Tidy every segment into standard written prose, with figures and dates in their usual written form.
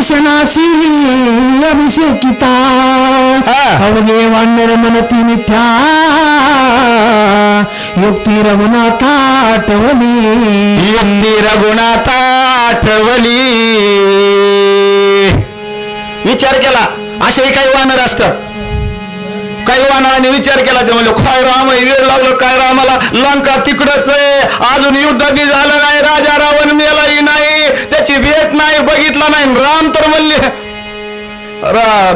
विभीषणासी अभिषेकिता अवघे वानर मनती मिथ्या युक्ती रघुनाथा आठवली युक्ती रघुनाथा आठवली. विचार केला असेही काही वानर असतात. काही वानरांनी विचार केला ते म्हणले काय राम वेळ लागलो काय रामाला लंका तिकडच आहे अजून युद्ध बी झालं नाही राजा रावण मेलाही नाही त्याची भेट नाही बघितला नाही. राम तर म्हणले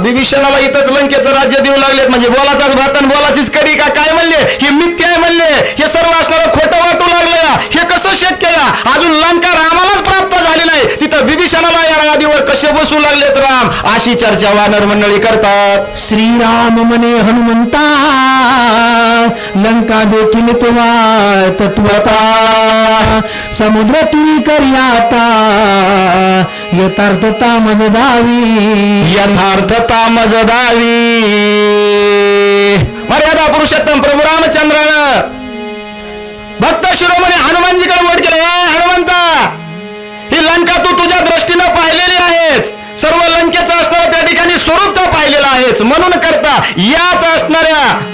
विभीषणाला इथंच लंकेचं राज्य देऊ लागलेत म्हणजे बोलाचाच भात आणि बोलाचीच कडी का काय म्हणले हे मिथ्या आहे म्हणले हे सर्व असणारं खोटं वाटू लागलं हे कसं शक्य आहे अजून लंका रामालाच प्राप्त झाली नाही तिथं विभीषणाला या गादीवर कसे बसू लागलेत राम अशी चर्चा वानर मंडळी करतात. श्रीराम म्हणे हनुमंता लंका देखील तुवा तत्वता समुद्र ती करियाता यथार्थता मज दावी यथार्थता मज दावी. मर्यादा पुरुषोत्तम प्रभू रामचंद्रानं भक्त शिरोमणी हनुमानजीकडे बोट केलं हनुमंता ही लंका तू तुझ्या दृष्टीनं पाहिलेली आहेच सर्व लंकेचं असणारं त्या ठिकाणी स्वरूप तर पाहिलेलं आहेच म्हणून करता याच असणाऱ्या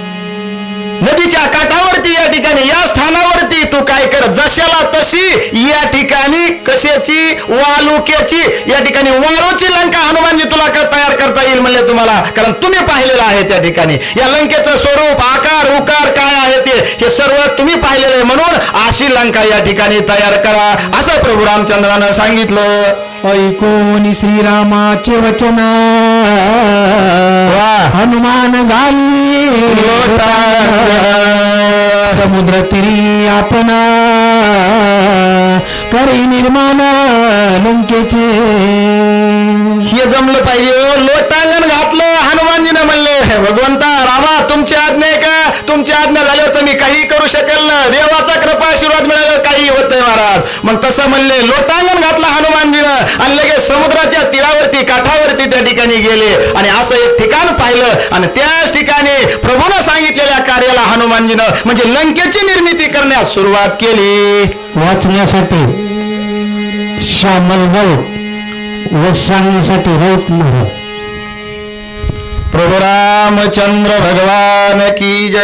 नदीच्या काठावरती या ठिकाणी या स्थानावरती तू काय कर जशाला तशी या ठिकाणी कशाची वालुक्याची या ठिकाणी वाळूची लंका हनुमानजी तुला तयार करता येईल म्हणले तुम्हाला कारण तुम्ही पाहिलेलं आहे त्या ठिकाणी या लंकेचं स्वरूप आकार उकार काय आहे ते हे सर्व तुम्ही पाहिलेलं आहे म्हणून अशी लंका या ठिकाणी तयार करा असं प्रभू रामचंद्रानं सांगितलं. ऐकून श्रीरामाचे वचन हनुमान घाली समुद्र तिरी आपण करी निर्माण लंकेचे. हे जमलं पाहिजे लोटांगण घातलं हनुमानजीने म्हणले भगवंता रामा तुमची आज्ञा आहे का तुमची आज्ञा झाल्यावर तर मी काही करू शकेल ना देवाचा कृपा आशीर्वाद मिळाल्यावर काही होतंय महाराज. मग तसं म्हणले लोटांगण घातलं हनुमानजीनं आणि लगेच समुद्राच्या तीरावरती काठावरती त्या ठिकाणी गेले आणि असं एक ठिकाण पाहिलं आणि त्याच ठिकाणी प्रभूनं सांगितलेल्या कार्याला हनुमानजीनं म्हणजे लंकेची निर्मिती करण्यास सुरुवात केली. वाचण्यासाठी श्यामलगाव व सांगण्यासाठी राऊत महाराज. प्रभू रामचंद्र भगवान की जय.